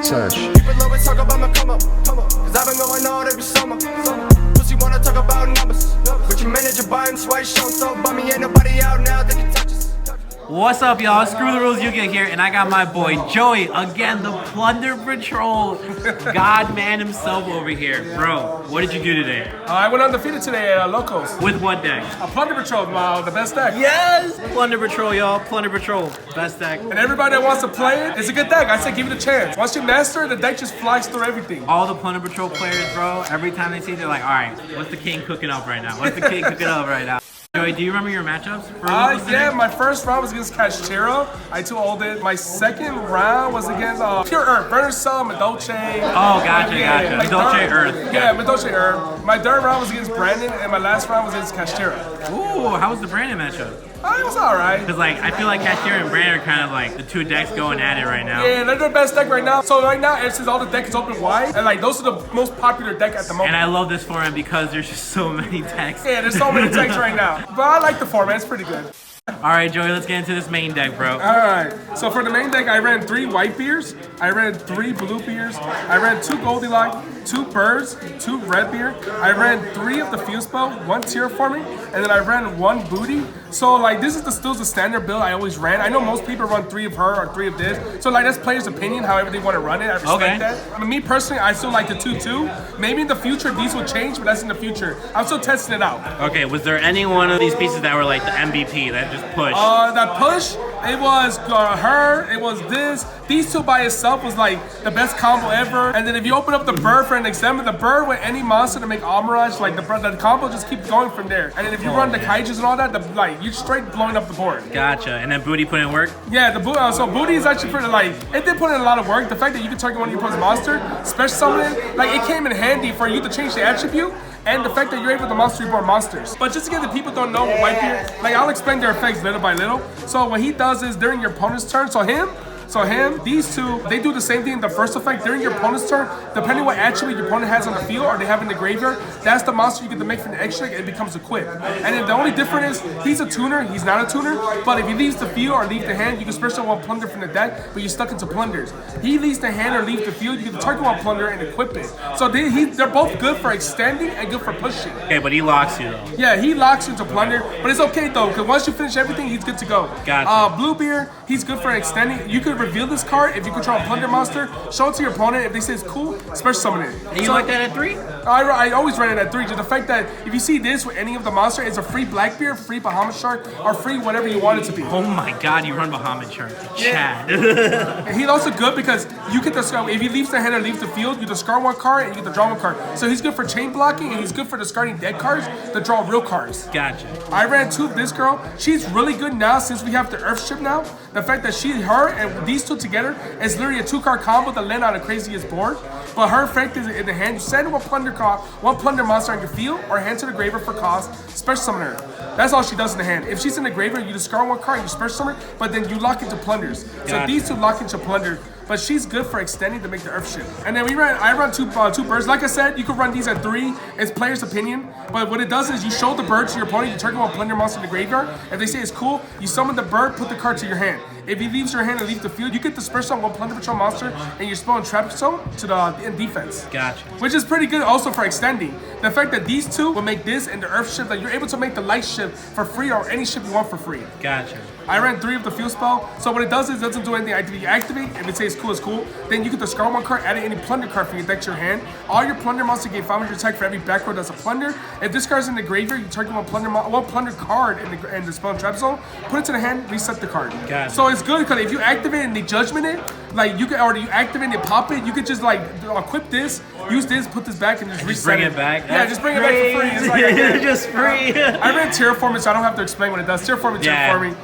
Touch. People always talk about my come up, cause I've been going all every summer. Pussy wanna talk about numbers, but your manager buying twice, show so bummy, ain't nobody out now that can touch us. What's up, y'all? Screw the rules, you get here, and I got my boy Joey again, the Plunder Patrol God man himself over here. Bro, what did you do today? I went undefeated today at Locos. With what deck? A Plunder Patrol, the best deck. Yes! Plunder Patrol, y'all. Plunder Patrol, best deck. And everybody that wants to play it, it's a good deck. I say give it a chance. Once you master it, the deck just flies through everything. All the Plunder Patrol players, bro, every time they see it, they're like, all right, what's the king cooking up right now? What's the king cooking up right now? Joey, do you remember your matchups? Yeah, my first round was against Kashtira. I 2-0'd it. My second round was against Pure Earth, Burner Cell, Medoche. Oh, gotcha. Medoche Earth. Yeah, Medoche Earth. My third round was against Brandon, and my last round was against Kashtira. Ooh, how was the Brandon matchup? It was alright. Because, like, I feel like Kashtira and Brandon are kind of like the two decks going at it right now. Yeah, they're the best deck right now. So right now, since all the deck is open wide, and like those are the most popular deck at the moment. And I love this format because there's just so many decks. Yeah, there's so many decks right now. But I like the format, it's pretty good. Alright, Joey, let's get into this main deck, bro. Alright, so for the main deck, I ran 3 white beers, I ran 3 blue beers, I ran 2 Goldilocks, 2 birds, 2 red beer, I ran 3 of the fuse spell, 1 terraforming, and then I ran 1 booty. So like this is still the standard build I always ran. I know most people run 3 of her or 3 of this. So like that's players' opinion, however they want to run it. I respect that. I mean, me personally, I still like the 2-2. Maybe in the future these will change, but that's in the future. I'm still testing it out. Okay, was there any one of these pieces that were like the MVP that just pushed? That push, it was her, it was this. These 2 by itself was like the best combo ever. And then if you open up the bird for an example, the bird with any monster to make Amaraj, like the combo just keeps going from there. And then if you run the Kaijus and all that, you're straight blowing up the board. Gotcha. And then booty put in work? Yeah, so booty is actually pretty it did put in a lot of work. The fact that you can target one of your opponent's monster, special summon it, it came in handy for you to change the attribute. And the fact that you're able to monster reborn monsters. But just again, the people don't know what White Beard, I'll explain their effects little by little. So what he does is during your opponent's turn, these 2, they do the same thing in the first effect. During your opponent's turn, depending what attribute your opponent has on the field or they have in the graveyard, that's the monster you get to make from the extra, it becomes equipped. And then the only difference is, he's a tuner, he's not a tuner, but if he leaves the field or leave the hand, you can special one plunder from the deck, but you're stuck into plunders. He leaves the hand or leaves the field, you get to target one plunder and equip it. So they're both good for extending and good for pushing. Okay, but he locks you though. Yeah, he locks you into plunder, but it's okay though, because once you finish everything, he's good to go. Gotcha. Bluebeard, he's good for extending. You could reveal this card if you control a plunder monster, show it to your opponent. If they say it's cool, special summon it. And you like that at 3? I always run it at 3. Just the fact that if you see this with any of the monster, it's a free Blackbeard, free Bahamut Shark, or free whatever you want it to be. Oh my god, you run Bahamut Shark. Chad. And he's also good because you get the if he leaves the hand or leaves the field, you discard 1 card and you get the draw 1 card. So he's good for chain blocking and he's good for discarding dead cards to draw real cards. Gotcha. I ran 2 of this girl. She's really good now since we have the Earthship now. The fact that her and these 2 together is literally a 2-card combo that land on the craziest board. But her effect is in the hand. You send 1 plunder monster on your field or hand to the graveyard for cost, special summon her. That's all she does in the hand. If she's in the graveyard, you discard 1 card and you special summon her, but then you lock into plunders. Gotcha. So these 2 lock into plunder. But she's good for extending to make the Earthship. And then I run two birds. Like I said, you can run these at 3. It's player's opinion. But what it does is you show the bird to your opponent, you target 1 plunder monster in the graveyard. If they say it's cool, you summon the bird, put the card to your hand. If he leaves your hand and leaves the field, you get to special summon 1 plunder patrol monster and you spell and trap zone to the in defense. Gotcha. Which is pretty good also for extending. The fact that these 2 will make this and the Earthship, that you're able to make the light ship for free or any ship you want for free. Gotcha. I ran 3 of the field spell. So what it does is it doesn't do anything. You activate, if it says cool, it's cool. Then you get the discard 1 card, add any plunder card from your deck to your hand. All your plunder monsters gain 500 attack for every back row that's a plunder. If this card's in the graveyard, you target 1 plunder card in the spell and trap zone, put it to the hand, reset the card. Gotcha. So it's good because if you activate and they judgment it, you activate and pop it, you could just equip this, use this, put this back, and just reset bring it back. Yeah, just bring it back for free. It's just free. I ran terraforming, so I don't have to explain what it does. Terraforming.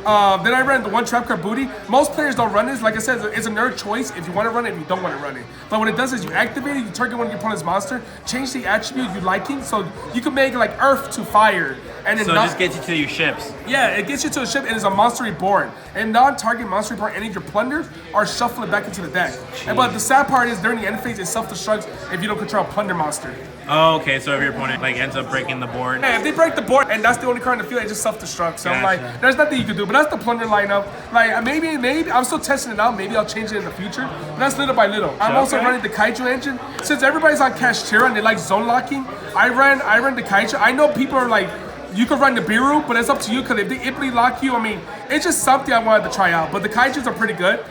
Then I ran the 1 trap card booty. Most players don't run this. Like I said, it's a nerd choice if you want to run it, if you don't want to run it. But what it does is you activate it, you target one of your opponent's monster, change the attribute you liking, so you can make earth to fire. And then so it just gets you to your ships. Yeah, it gets you to a ship and it's a monster reborn. And non-target monster reborn, any of your plunders are shuffle it back into the deck. But the sad part is during the end phase, it self-destructs if you don't control a plunder monster. Oh, okay, so if your opponent ends up breaking the board. Yeah, if they break the board and that's the only card in the field, it just self-destructs. So I'm like, there's nothing you can do. But that's the plunder lineup. Like maybe I'm still testing it out. Maybe I'll change it in the future. But that's little by little. I'm also running the Kaiju engine. Since everybody's on Kashtira and they like zone locking, I ran the Kaiju. I know people are like, you could run the Biru, but it's up to you because if they Ibli lock you, I mean, it's just something I wanted to try out. But the Kaijus are pretty good.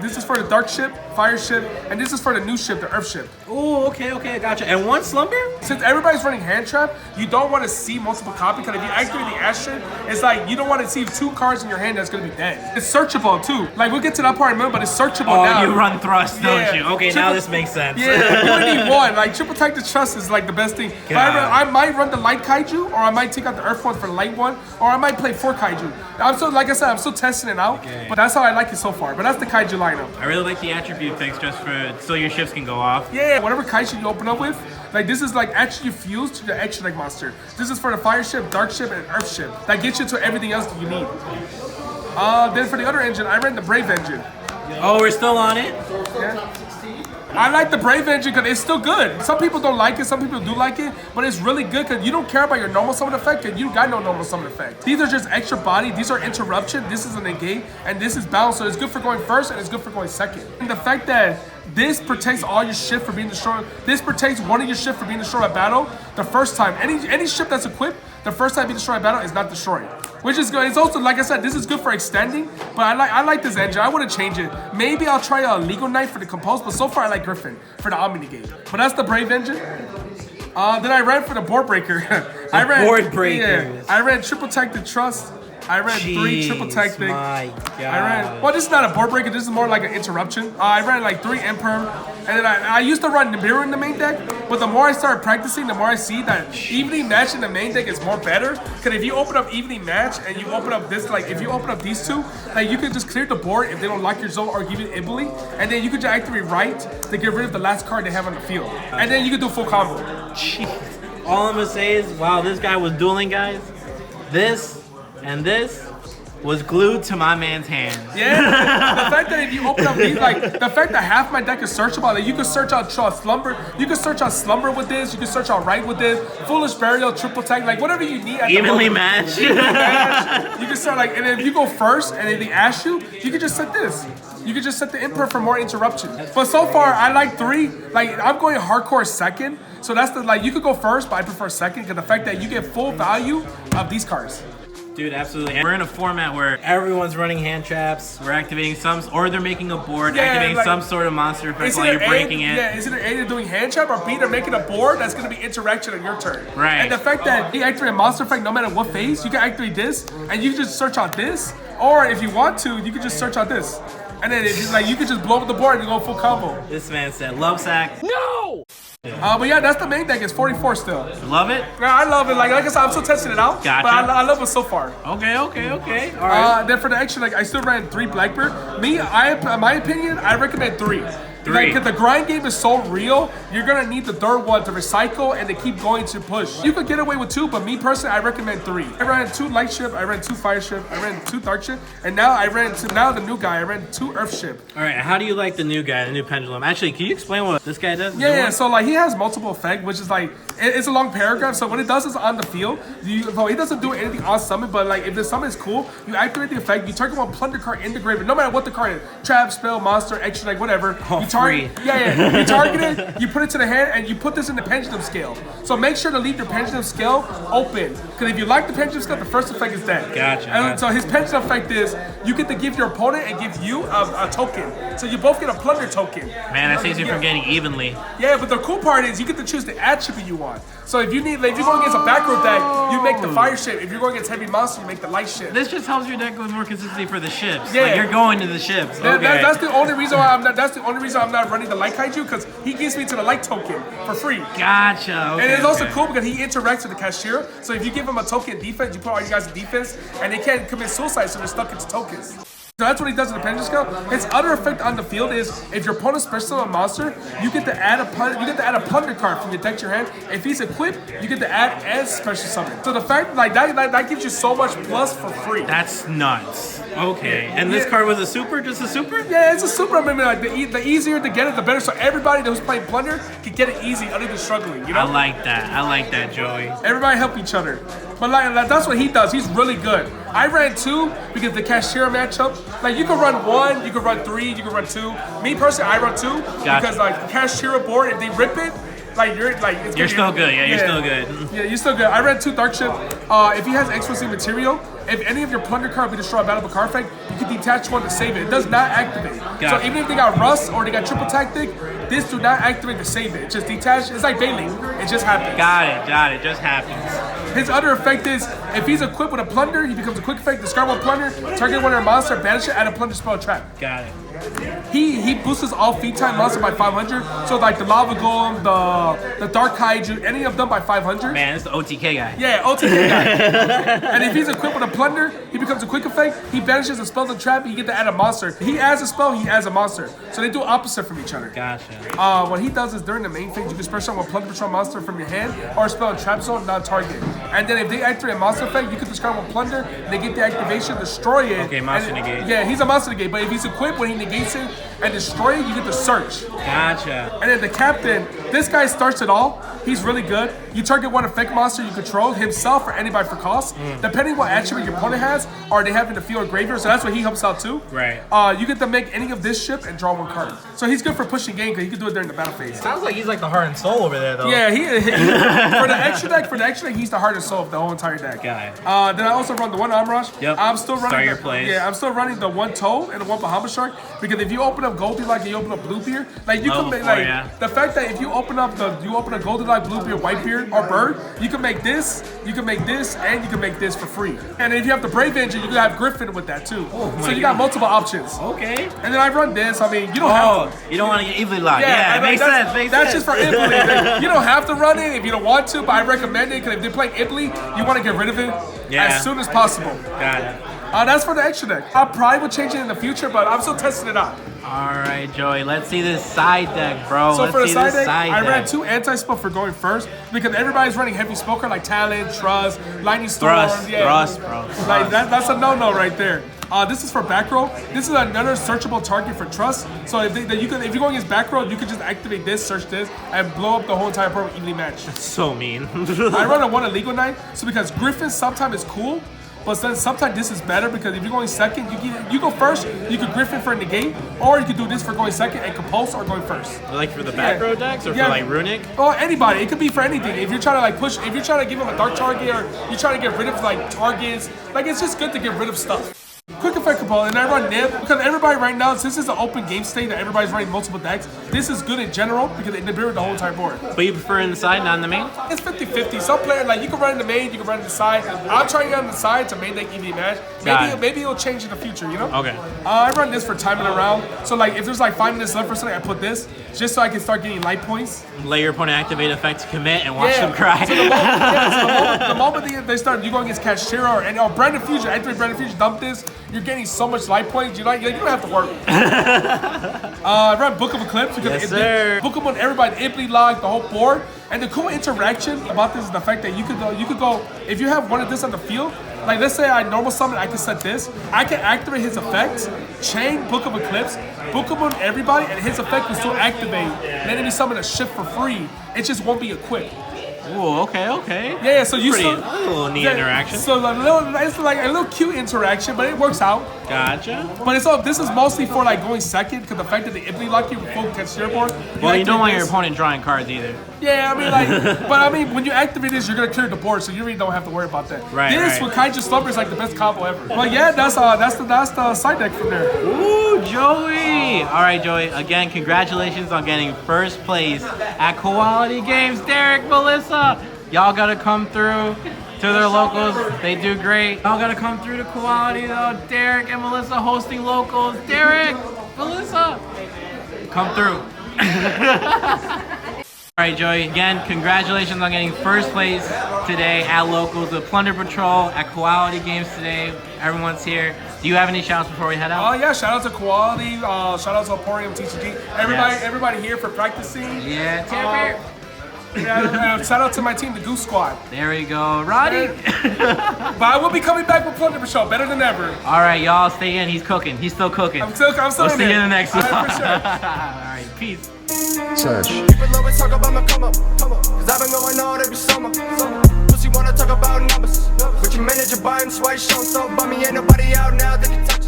This is for the Dark Ship, Fire Ship, and this is for the new ship, the Earth Ship. Oh, okay, I gotcha. And one Slumber? Since everybody's running Hand Trap, you don't want to see multiple copies because if you activate the Astrid, it's like you don't want to see 2 cards in your hand that's going to be dead. It's searchable too. Like we'll get to that part in a minute, but it's searchable now. You run Thrust, don't you? Okay, now this makes sense. Yeah, you only need one. Like Triple Tech the Trust is like the best thing. But I might run the Light Kaiju, or I might take out the Earth one for the Light one, or I might play 4 Kaiju. Like I said, I'm still testing it out, but that's how I like it so far. But that's the Kaiju lineup. I really like the attribute things just for so your ships can go off. Yeah, whatever Kaiju you open up with, like this is like actually fused to the extra like monster. This is for the Fire Ship, Dark Ship, and Earth Ship. That gets you to everything else that you need. Then for the other engine, I ran the Brave engine. Oh, we're still on it? Yeah. I like the Brave engine because it's still good. Some people don't like it, some people do like it, but it's really good because you don't care about your normal summon effect and you got no normal summon effect. These are just extra body, these are interruption, this is a negate, and this is bounce, so it's good for going first and it's good for going second. And the fact that this protects all your ship from being destroyed, this protects one of your ship from being destroyed by battle the first time. Any ship that's equipped, the first time being destroyed by battle is not destroyed. Which is good. It's also, like I said, this is good for extending, but I like this engine. I want to change it. Maybe I'll try a Legal Knight for the Compose, but so far I like Griffin for the Omni Negate. But that's the Brave engine. Then I ran for the Board Breaker. Board Breaker. Yeah, I ran Triple Tech the Trust. I ran 3 Triple Tech things. My God. Well, this is not a board breaker. This is more like an interruption. I ran like 3 Imperm. And then I used to run Nibiru in the main deck. But the more I started practicing, the more I see that Evening Match in the main deck is more better. Because if you open up Evening Match and you open up this, like if you open up these 2, like you can just clear the board if they don't lock your zone or give you Ibli. And then you can just activate right to get rid of the last card they have on the field. And then you can do full combo. Jeez. All I'm going to say is, wow, this guy was dueling, guys. This and this was glued to my man's hands. Yeah, the fact that if you open up these, like the fact that half my deck is searchable, like you can search out Slumber, you can search out Slumber with this, you can search out Right with this, Foolish Burial, Triple Tech, like whatever you need. Evenly matched. You can start like, and if you go first and if they ask you, you can just set this. You can just set the Emperor for more interruption. But so far, I like 3. Like I'm going hardcore second, so that's the like you could go first, but I prefer second because the fact that you get full value of these cards. Dude, absolutely. And we're in a format where everyone's running hand traps, we're activating some, or they're making a board, activating like, some sort of monster effect while you're breaking it. Yeah, it's either A, they're doing hand trap, or B, they're making a board that's going to be interaction on your turn. Right. And the fact that you activate a monster effect no matter what phase, you can activate this, and you can just search out this, or if you want to, you can just search out this. And then it's like you can just blow up the board and go full combo. This man said, love sack. No! But yeah, that's the main deck. It's 44 still. Love it? Yeah, I love it. Like I said, I'm still testing it out. Gotcha. But I love it so far. Okay. All right. Then for the extra, like I still ran 3 Blackbird. In my opinion, I recommend 3. Like, cause the grind game is so real, you're gonna need the third one to recycle and to keep going to push. You could get away with 2, but me personally, I recommend 3. I ran 2 Light Ship, I ran 2 Fire Ship, I ran 2 Dark Ship, and now the new guy, I ran 2 Earth Ship. All right, how do you like the new guy, the new Pendulum? Actually, can you explain what this guy does? Yeah, so like he has multiple effects, which is like, it's a long paragraph, so what it does is on the field, so he doesn't do anything on summon, but like if the summon is cool, you activate the effect, you target one plunder card in the graveyard, no matter what the card is, trap, spell, monster, extra, like whatever. Oh, you target, free. Yeah. You target it, you put it to the hand, and you put this in the pendulum scale. So make sure to leave your pendulum scale open. Because if you like the pendulum scale, the first effect is dead. Gotcha. And so his pendulum effect is, you get to give your opponent and give you a token. So you both get a plunder token. Man, that saves you from getting evenly. Yeah, but the cool part is you get to choose the attribute you want. So if you're going against a back row deck, you make the fire ship. If you're going against heavy monster, you make the light ship. This just helps your deck with more consistency for the ships. Yeah. Like you're going to the ships. Okay. That's the only reason why I'm not running the light kaiju, because he gives me to the light token for free. Gotcha. Okay, and it's also cool because he interacts with the Kashtira. So if you give him a token defense, you put all you guys in defense, and they can't commit suicide, so they're stuck into tokens. So that's what he does in the pendulum scale. His other effect on the field is if your opponent special a monster, you get to add a plunder card from your deck to your hand. If he's equipped, you get to add as special summon. So the fact like that gives you so much plus for free. That's nuts. Okay. And this card was a super? Just a super? Yeah, it's a super. I mean, like the easier to get it, the better. So everybody who's playing plunder can get it easy, other than struggling. You know? I like that, Joey. Everybody help each other. But like that's what he does. He's really good. I ran 2 because the cashier matchup. Like you can run 1, you can run 3, you can run 2. Me personally, I run 2 because like the cashier board, if they rip it, like You're still good. Yeah, you're still good. Yeah, you're still good. I ran 2 Dark Ship. If he has exclusive material, if any of your plunder card be destroyed by battle card effect, you can detach one to save it. It does not activate. So even if they got Rust or they got triple tactic, this do not activate to save it. It just detach. It's like Bailey. It just happens. Got it. Just happens. His other effect is, if he's equipped with a plunder, he becomes a quick effect. Discard 1 plunder, target one of your monster, banish it, add a plunder spell trap. Got it. He boosts all feat time monster by 500. So like the Lava Golem, the Dark Kaiju, any of them by 500. Man, it's the OTK guy. Yeah, OTK guy. And if he's equipped with a plunder, he becomes a quick effect. He banishes a spell to trap. He get to add a monster. He adds a spell. He adds a monster. So they do opposite from each other. Gotcha. What he does is during the main phase, you can special summon a plunder patrol monster from your hand or a spell in trap zone, non-target. And then if they activate a monster effect, you can discard 1 plunder. They get the activation, destroy it. Okay, monster negate. Yeah, he's a monster negate. But if he's equipped, when he negates it and destroy it, you get the search. Gotcha. And then the captain, this guy starts it all. He's really good. You target 1 effect monster you control, himself or anybody for cost. Depending what attribute your opponent has, or they have in the field or graveyard, so that's what he helps out too. Right. You get to make any of this ship and draw 1 card. So he's good for pushing game because he can do it during the battle phase. Sounds like he's like the heart and soul over there, though. Yeah, he for the extra deck, he's the heart and soul of the whole entire deck. Got it. Then I also run the 1 Armrush. Yep. I'm still running. Start your plays. Yeah, I'm still running the 1 Toad and the 1 Bahama Shark because if you open up Goldilocks and you open up Bluebeard, like you can make like the fact that if you open up a Goldilocks, Bluebeard, Whitebeard, or Bird, you can make this, and you can make this for free. And if you have the Brave Engine, you can have Griffin with that too. So you got multiple options. Okay. And then I run this. I mean, you don't have to. You don't want to get evenly locked. Yeah, it makes sense. That's just for Ibly. You don't have to run it if you don't want to, but I recommend it because if they're playing Ibly, you want to get rid of it as soon as possible. Got it. That's for the extra deck. I probably will change it in the future, but I'm still testing it out. All right, Joey. Let's see this side deck, bro. So let's for the see side this deck, side I ran deck. 2 anti-spell for going first because everybody's running heavy spell card like Talon, Trust, Lightning Storm. Thrust, bro. Like that's a no-no right there. This is for back row. This is another searchable target for Trust. So if you're going against back row, you can just activate this, search this, and blow up the whole entire program evenly matched. So mean. I run a 1 illegal knight, so because Griffin sometimes is cool, but then sometimes this is better because if you're going second, you go first, you can Griffin for negate, or you can do this for going second and compulse or going first. Like for the back row decks or for like Runic? Well, anybody. It could be for anything. If you're trying to like push, if you're trying to give him a dark target or you're trying to get rid of like targets, like it's just good to get rid of stuff. Quick effect component, and I run Nib because everybody right now, since it's an open game state that everybody's running multiple decks, this is good in general because they build the whole entire board. But you prefer in the side, not in the main? It's 50-50. Some players, like, you can run in the main, you can run in the side. I'm trying on the side to main deck EV match. Maybe it'll change in the future, you know? Okay. I run this for timing around. So, like, if there's like 5 minutes left or something, I put this just so I can start getting light points. Let your opponent activate effect to commit and watch them cry. So the moment they start, you go against Kashira or Brandon Fusion, activate Brandon Fusion, dump this, you're getting so much light points, you don't have to work. I run Book of Eclipse because Book of everybody, Ibly lock, the whole board. And the cool interaction about this is the fact that you could go, if you have one of this on the field, like let's say I normal summon, I can set this, I can activate his effects, chain Book of Eclipse, Book of everybody, and his effect will still activate. Letting me summon a ship for free. It just won't be equipped. Ooh, okay. Yeah, so you Pretty, still a little neat interaction. So it's like a little cute interaction, but it works out. Gotcha. But this is mostly for like going second, because the fact that the Ibly lock you full catch your board. Well, you don't want your opponent drawing cards either. Yeah, I mean like, but I mean when you activate this, you're gonna clear the board, so you really don't have to worry about that. Right. This with Kaiju Slumber is like the best combo ever. But yeah, that's the side deck from there. Ooh, Joey! All right, Joey. Again, congratulations on getting first place at Quality Games. Derek, Melissa, y'all gotta come through to their locals. They do great. Y'all gotta come through to Quality though. Derek and Melissa hosting locals. Derek, Melissa, come through. All right, Joey, again, congratulations on getting first place today at Locals with Plunder Patrol at Quality Games today. Everyone's here. Do you have any shout outs before we head out? Oh yeah, shout out to Quality, shout out to Emporium TCG. Everybody here for practicing. Yeah, shout out to my team, the Goose Squad. there we go. Roddy. But I will be coming back with Plunder Patrol, better than ever. All right, y'all, stay in. He's cooking. He's still cooking. I'm still We'll see you in the next one. All right, for sure. All right, peace. People always talk about my come up, cause I've been going all every summer. Pussy Pussy wanna talk about numbers. With your manager buying swipe show, so bummy ain't nobody out now. They can talk